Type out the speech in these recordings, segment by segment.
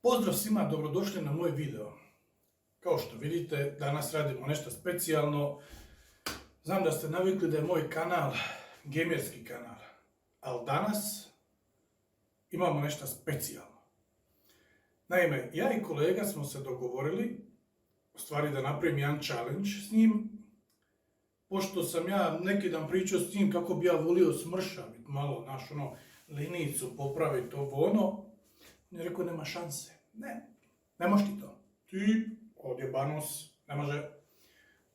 Pozdrav svima, dobrodošli na moj video. Kao što vidite, danas radimo nešto specijalno. Znam da ste navikli da je moj kanal gamerski kanal, ali danas imamo nešto specijalno. Naime, ja i kolega smo se dogovorili, u stvari da napravim jedan challenge s njim, pošto sam ja neki dan pričao s njim kako bi ja volio smršaviti malo našu linijicu, popraviti ovo ono. On je rekao, nema šanse. Ne možeš ti to. Ti, ovdje Banos, ne može.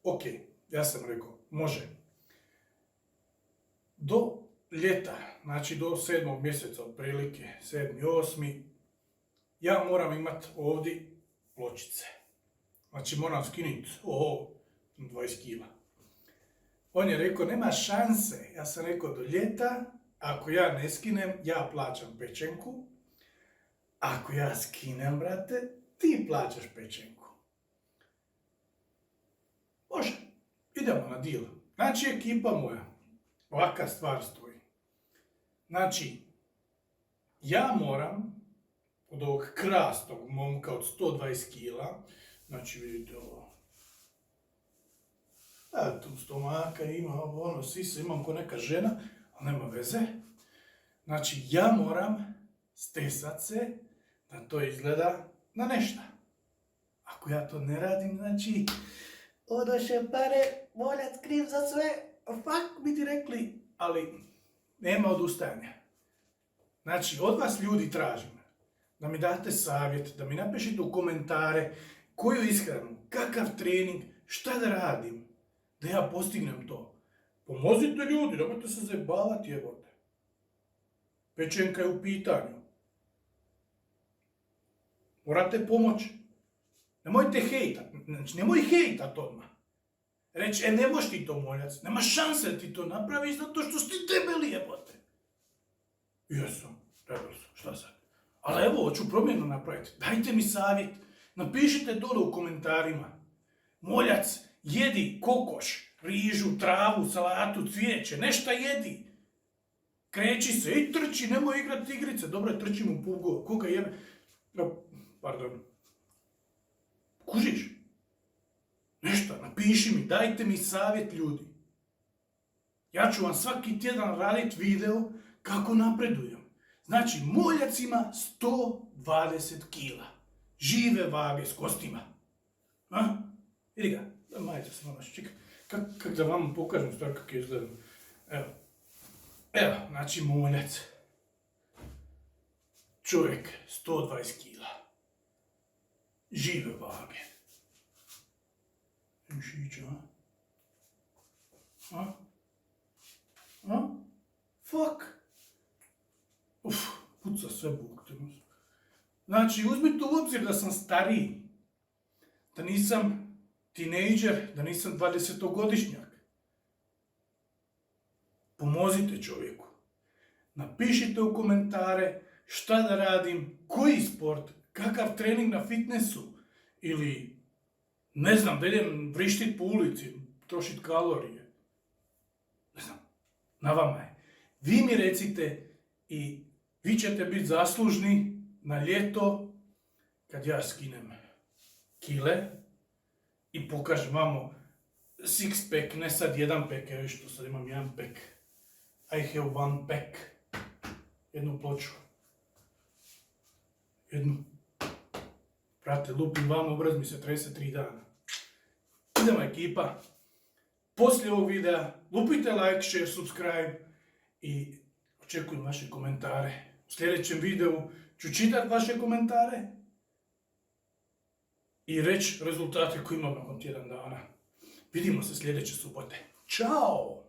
Ok, ja sam rekao, može. Do ljeta, znači do 7. mjeseca otprilike, 7. 8. ja moram imati ovdje pločice. Znači moram skinuti 20 kila. On je rekao, nema šanse. Ja sam rekao, do ljeta, ako ja ne skinem, ja plaćam pečenku. Ako ja skinem, brate, ti plaćaš pečenku. Može, idemo na deal. Znači, ekipa moja, ovaka stvar stoji. Znači, ja moram od ovog krasnog momka od 120 kila, znači vidite ovo, tu stomaka ima, ono, sisa, imam ko neka žena, ali nema veze. Znači, ja moram stesat se da to izgleda na nešto. Ako ja to ne radim, znači, odoše pare, voljac kriv za sve, fuck bi ti rekli, ali nema odustajanja. Znači, od vas ljudi tražim da mi date savjet, da mi napišete u komentare koju ishranu, kakav trening, šta da radim, da ja postignem to. Pomozite ljudi, nemojte se zajebavati, jebote. Pečenka je u pitanju. Morate pomoći. Nemojte hejtat, znači nemoj hejtat odmah. Reći, ne možeš ti to, moljac, nema šanse da ti to napraviš zato što si debeli, jebote. Jesam, debel sam, šta sad? Ali evo, hoću promjenu napraviti. Dajte mi savjet, napišite dole u komentarima. Moljac, jedi kokoš, rižu, travu, salatu, cvijeće, nešto jedi. Kreći se i trči, nemoj igrati igrice. Dobro je, trčim u pugo. Koga jebe? Pardon. Kužiš? Nešto, napiši mi, dajte mi savjet, ljudi. Ja ću vam svaki tjedan raditi video kako napredujem. Znači, moljac ima 120 kila. Žive vage s kostima. Vidi ga, majte se malo čekaj. Kako da vam pokažem stvar kako je izgledam. Evo, znači moljac. Čovjek, 120 kila. Žive vage. Mišića, Fuck. Puca sve buk. Znači, uzmite u obzir da sam stariji. Da nisam tinejdžer, da nisam 20-godišnjak. Pomozite čovjeku. Napišite u komentare šta da radim, koji sport, kakav trening na fitnessu ili ne znam, da idem vrištit po ulici, trošit kalorije. Ne znam, na vama je. Vi mi recite i vi ćete biti zaslužni na ljeto kad ja skinem kile i pokažem vamo six pack, ne sad jedan pack, evo što sad imam jedan pack. I have one pack. Jednu ploču. Jednu. Brate, lupim vam obraz, mi se trese 3 dana. Idemo ekipa. Poslije ovog videa lupite like, share, subscribe i očekujem vaše komentare. U sljedećem videu ću čitati vaše komentare i reći rezultate koje imam nakon tjedan dana. Vidimo se sljedeće subote. Ćao!